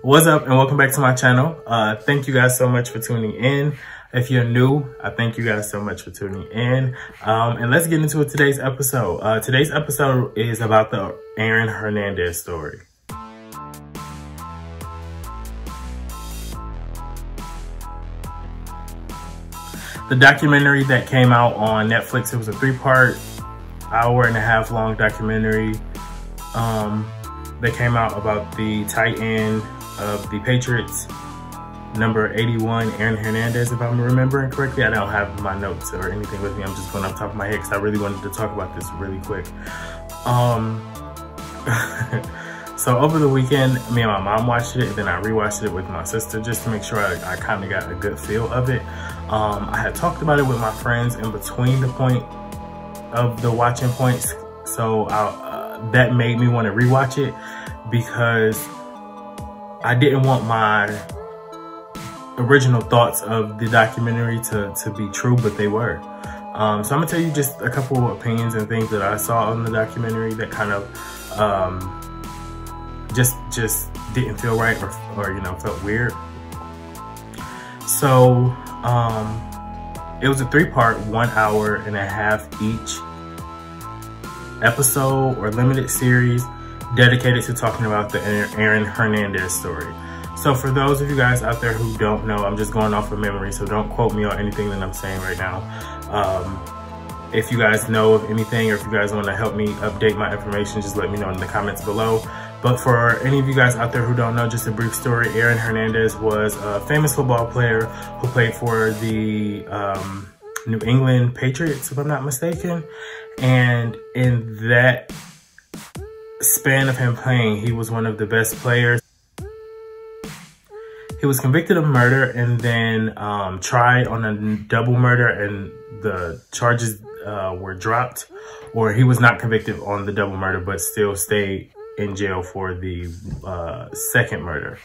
What's up and welcome back to my channel. Thank you guys so much for tuning in. If you're new, I thank you guys so much for tuning in. And let's get into today's episode. Today's episode is about the Aaron Hernandez story. The documentary that came out on Netflix, it was a 3-part, hour-and-a-half long documentary that came out about the tight end of the Patriots, number 81, Aaron Hernandez, if I'm remembering correctly. I don't have my notes or anything with me. I'm just going off the top of my head because I really wanted to talk about this really quick. So over the weekend, me and my mom watched it, and then I rewatched it with my sister just to make sure I kind of got a good feel of it. I had talked about it with my friends in between the point of the watching points, so that made me want to rewatch it because I didn't want my original thoughts of the documentary to be true, but they were. So I'm gonna tell you just a couple of opinions and things that I saw in the documentary that kind of just didn't feel right or you know, felt weird. So it was a 3-part, 1 hour-and-a-half each episode or limited series dedicated to talking about the Aaron Hernandez story. So for those of you guys out there who don't know, I'm just going off of memory, so don't quote me on anything that I'm saying right now. If you guys know of anything, or if you guys want to help me update my information, just let me know in the comments below. But for any of you guys out there who don't know, just a brief story. Aaron Hernandez was a famous football player who played for the New England Patriots, if I'm not mistaken. And in that span of him playing, he was one of the best players. He was convicted of murder and then tried on a double murder, and the charges were dropped, or he was not convicted on the double murder but still stayed in jail for the second murder.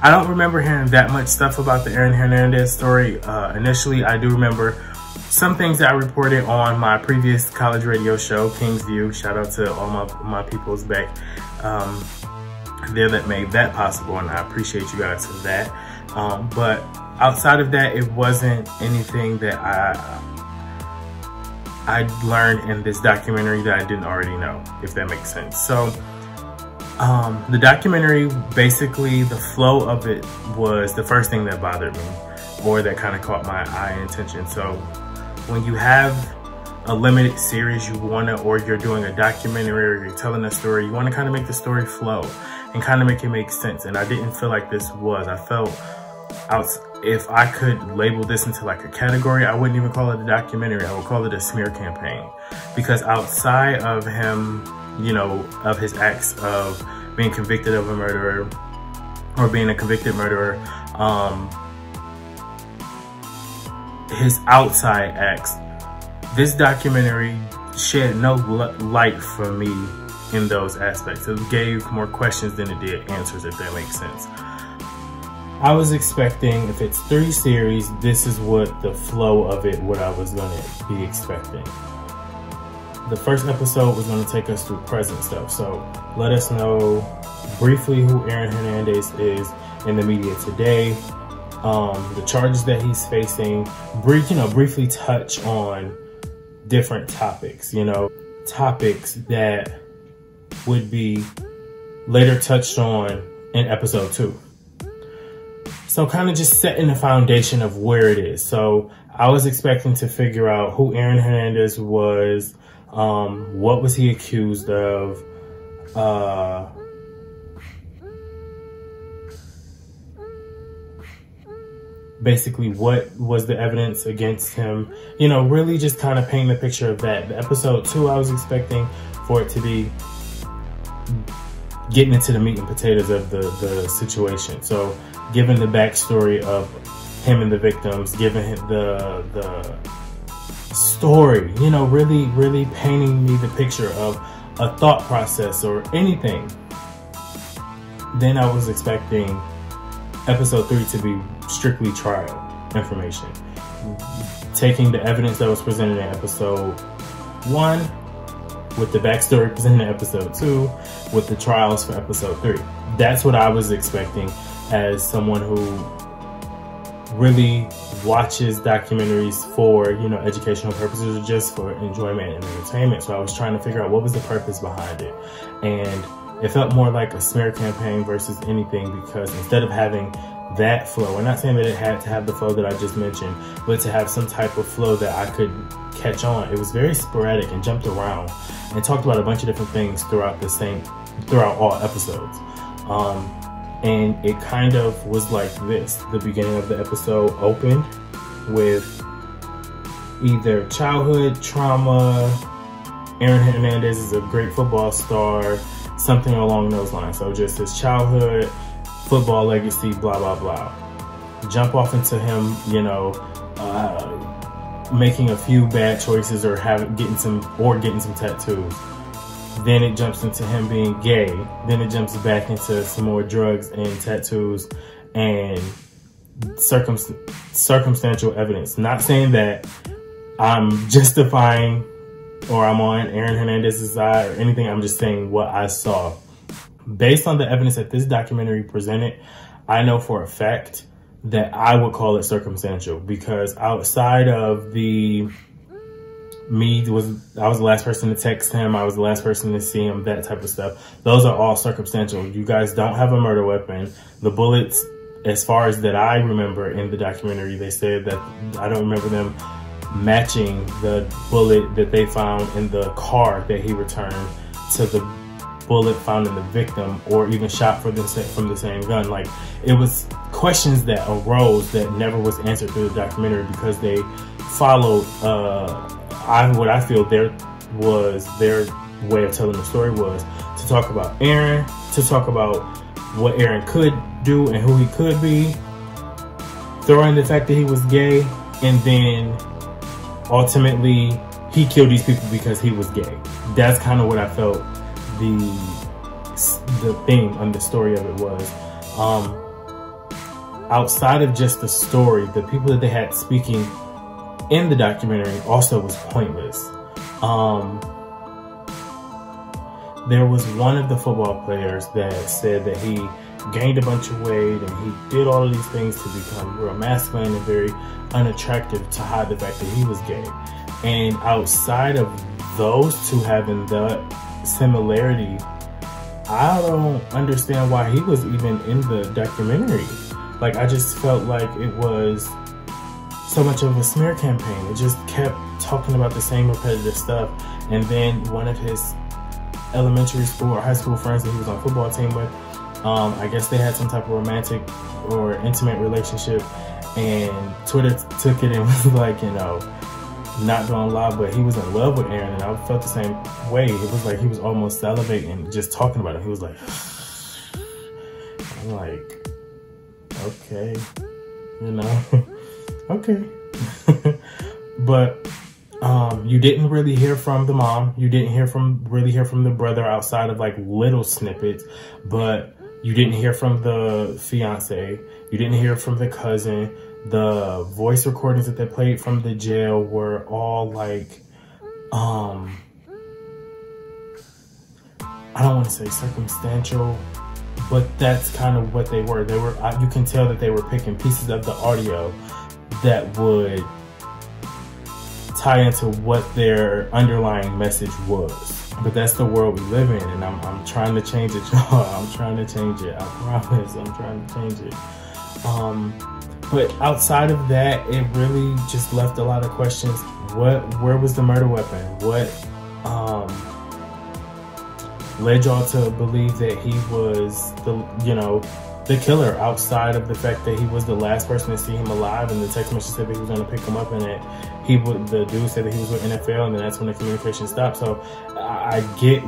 I don't remember hearing that much stuff about the Aaron Hernandez story. Initially, I do remember some things that I reported on my previous college radio show, King's View. Shout out to all my peoples back there that made that possible, and I appreciate you guys for that. But outside of that, it wasn't anything that I learned in this documentary that I didn't already know, if that makes sense. So the documentary, basically the flow of it was the first thing that bothered me, or that kind of caught my eye and attention. So when you have a limited series, or you're doing a documentary, or you're telling a story, you want to kind of make the story flow and kind of make it make sense. And I didn't feel like this was. I felt if I could label this into like a category, I wouldn't even call it a documentary. I would call it a smear campaign, because outside of him, you know, of his acts of being convicted of a murderer or being a convicted murderer, his outside acts, this documentary shed no light for me in those aspects. It gave more questions than it did answers, if that makes sense. I was expecting, if it's 3 series, this is what the flow of it, what I was gonna be expecting. The first episode was gonna take us through present stuff. So let us know briefly who Aaron Hernandez is in the media today, the charges that he's facing, briefly touch on different topics, you know, topics that would be later touched on in episode 2. So kind of just setting the foundation of where it is. So I was expecting to figure out who Aaron Hernandez was, what was he accused of, basically what was the evidence against him, you know, really just kind of paint the picture of that. The episode 2, I was expecting for it to be getting into the meat and potatoes of the situation. So given the backstory of him and the victims, given him the story, you know, really painting me the picture of a thought process or anything. Then I was expecting episode 3 to be strictly trial information, taking the evidence that was presented in episode 1 with the backstory presented in episode 2, with the trials for episode 3. That's what I was expecting as someone who really watches documentaries for, you know, educational purposes or just for enjoyment and entertainment. So I was trying to figure out what was the purpose behind it. And it felt more like a smear campaign versus anything, because instead of having that flow, I'm not saying that it had to have the flow that I just mentioned, but to have some type of flow that I could catch on. It was very sporadic and jumped around and talked about a bunch of different things throughout all episodes. And it kind of was like this. The beginning of the episode opened with either childhood trauma, Aaron Hernandez is a great football star, something along those lines. So just his childhood, football legacy, blah, blah, blah. Jump off into him, you know, making a few bad choices or getting some tattoos. Then it jumps into him being gay. Then it jumps back into some more drugs and tattoos and circumstantial evidence. Not saying that I'm justifying or I'm on Aaron Hernandez's side or anything. I'm just saying what I saw. Based on the evidence that this documentary presented, I know for a fact that I would call it circumstantial, because outside of I was the last person to text him, I was the last person to see him, that type of stuff. Those are all circumstantial. You guys don't have a murder weapon. The bullets, as far as that I remember in the documentary, they said that I don't remember them matching the bullet that they found in the car that he returned to the bullet found in the victim, or even shot from the same gun. Like, it was questions that arose that never was answered through the documentary, because they followed what I feel their way of telling the story was to talk about Aaron, to talk about what Aaron could do and who he could be, throw in the fact that he was gay, and then ultimately he killed these people because he was gay. That's kind of what I felt the theme and the story of it was. Outside of just the story, the people that they had speaking in the documentary also was pointless. There was one of the football players that said that he gained a bunch of weight and he did all of these things to become real masculine and very unattractive to hide the fact that he was gay. And outside of those two having that similarity, I don't understand why he was even in the documentary. Like, I just felt like it was so much of a smear campaign. It just kept talking about the same repetitive stuff. And then one of his elementary school or high school friends that he was on a football team with, I guess they had some type of romantic or intimate relationship, and Twitter took it and was like, you know, not gonna lie, but he was in love with Aaron, and I felt the same way. It was like he was almost salivating just talking about it. He was like, I'm like, okay, you know, okay. But you didn't really hear from the mom. You didn't really hear from the brother outside of like little snippets, but you didn't hear from the fiance. You didn't hear from the cousin. The voice recordings that they played from the jail were all like, I don't want to say circumstantial, but that's kind of what they were. You can tell that they were picking pieces of the audio that would tie into what their underlying message was. But that's the world we live in, and I'm trying to change it, y'all. I'm trying to change it. I promise. I'm trying to change it. But outside of that, it really just left a lot of questions. Where was the murder weapon? What led y'all to believe that he was the killer, outside of the fact that he was the last person to see him alive, and the text message said that he was going to pick him up, and that the dude said that he was with NFL, and then that's when the communication stopped. So I get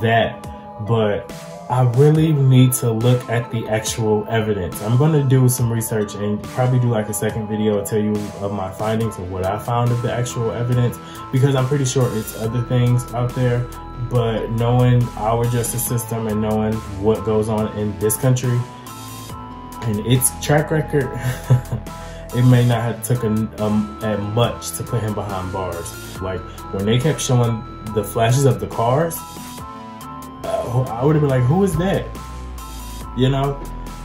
that, but I really need to look at the actual evidence. I'm going to do some research and probably do like a second video to tell you of my findings and what I found of the actual evidence, because I'm pretty sure it's other things out there. But knowing our justice system and knowing what goes on in this country and its track record, it may not have taken much to put him behind bars. Like when they kept showing the flashes of the cars, I would have been like, who is that? You know,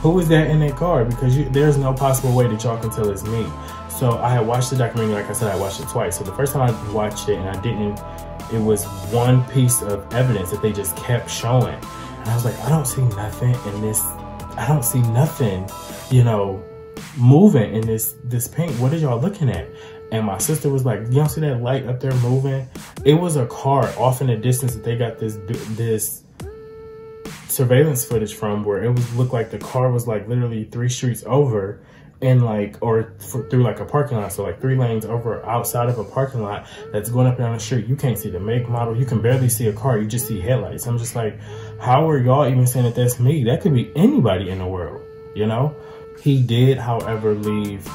who is that in that car? Because there's no possible way that y'all can tell it's me. So I had watched the documentary, like I said, I watched it twice. So the first time I watched it and it was one piece of evidence that they just kept showing. And I was like, I don't see nothing in this. I don't see nothing, you know, moving in this paint. What are y'all looking at? And my sister was like, you don't see that light up there moving? It was a car off in the distance that they got this surveillance footage from, where it looked like the car was like literally 3 streets over, and like, through like a parking lot. So like 3 lanes over outside of a parking lot that's going up and down the street. You can't see the make, model. You can barely see a car. You just see headlights. I'm just like, how are y'all even saying that that's me? That could be anybody in the world, you know? He did, however, leave.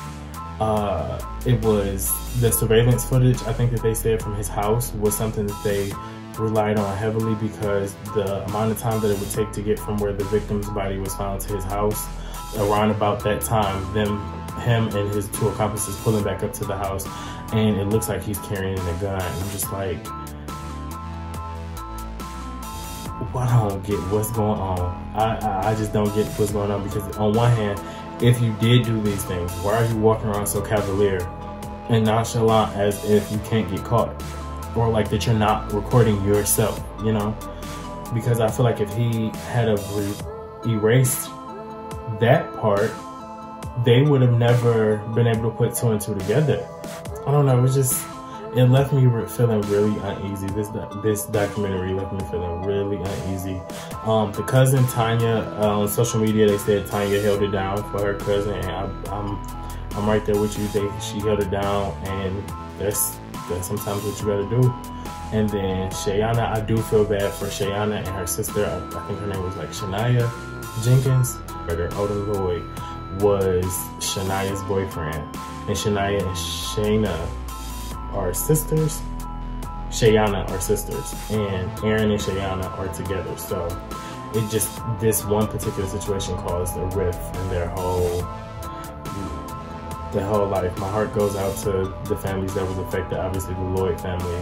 It was the surveillance footage, I think, that they said from his house was something that they relied on heavily, because the amount of time that it would take to get from where the victim's body was found to his house, around about that time, him and his 2 accomplices pulling back up to the house, and it looks like he's carrying a gun. And I'm just like, I don't get what's going on. I just don't get what's going on, because on one hand, if you did do these things, why are you walking around so cavalier and nonchalant as if you can't get caught? Or like that you're not recording yourself, you know? Because I feel like if he had erased that part, they would have never been able to put 2 and 2 together. I don't know, it left me feeling really uneasy. This documentary left me feeling really uneasy. The cousin Tanya, on social media, they said Tanya held it down for her cousin, and I'm right there with you. She held it down, and that's sometimes what you gotta do. And then Shayana, I do feel bad for Shayana and her sister. I think her name was like Shania Jenkins. Her Odin Lloyd was Shania's boyfriend, and Shania and Shayna are sisters. Shayana are sisters, and Aaron and Shayana are together. So it just, this one particular situation caused a rift in their whole life. My heart goes out to the families that was affected. Obviously the Lloyd family.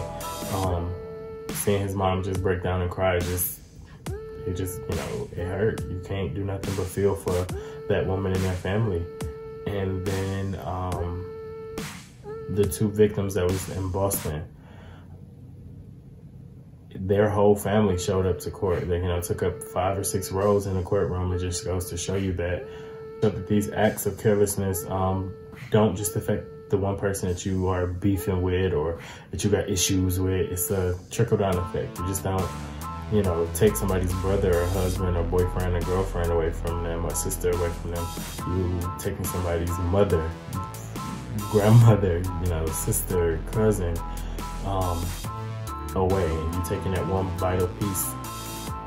Seeing his mom just break down and cry, it just, you know, it hurt. You can't do nothing but feel for that woman and their family. And then the 2 victims that was in Boston, their whole family showed up to court. They, you know, took up 5 or 6 rows in the courtroom. It just goes to show you that these acts of carelessness don't just affect the one person that you are beefing with or that you got issues with. It's a trickle-down effect. You just don't, you know, take somebody's brother or husband or boyfriend or girlfriend away from them, or sister away from them. You taking somebody's mother, grandmother, you know, sister, cousin away, and you taking that one vital piece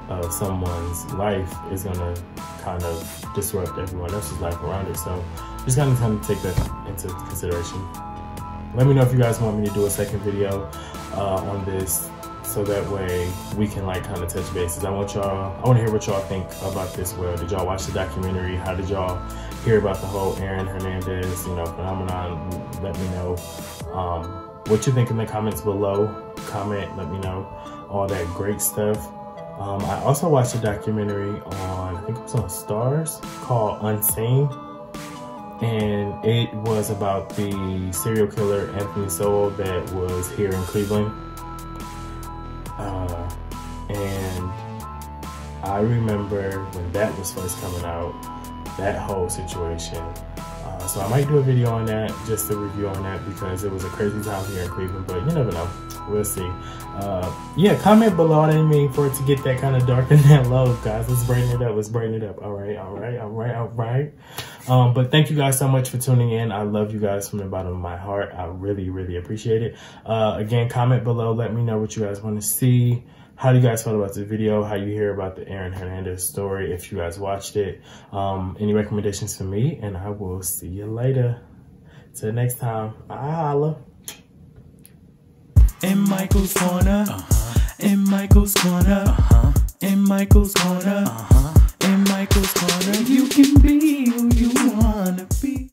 of someone's life is gonna kind of disrupt everyone else's life around it. So just kind of take that into consideration. Let me know if you guys want me to do a second video on this, so that way we can like kind of touch bases. I want to hear what y'all think about this. Well, did y'all watch the documentary? How did y'all hear about the whole Aaron Hernandez, you know, phenomenon? Let me know what you think in the comments below. Comment, let me know all that great stuff. I also watched a documentary on, I think it was on Stars, called Unseen. And it was about the serial killer Anthony Sowell that was here in Cleveland. And I remember when that was first coming out, that whole situation. So I might do a video on that, just a review on that, because it was a crazy time here in Cleveland, but you never know. We'll see. Yeah, comment below. I didn't mean for it to get that kind of dark and that low, guys. Let's brighten it up. Let's brighten it up. All right. But thank you guys so much for tuning in. I love you guys from the bottom of my heart. I really, really appreciate it. Again, comment below. Let me know what you guys want to see. How do you guys feel about this video? How you hear about the Aaron Hernandez story, if you guys watched it. Any recommendations for me, and I will see you later. Till next time, holla. In Mychael's corner, in Mychael's corner, in Mychael's corner, in Mychael's corner, you can be who you wanna be.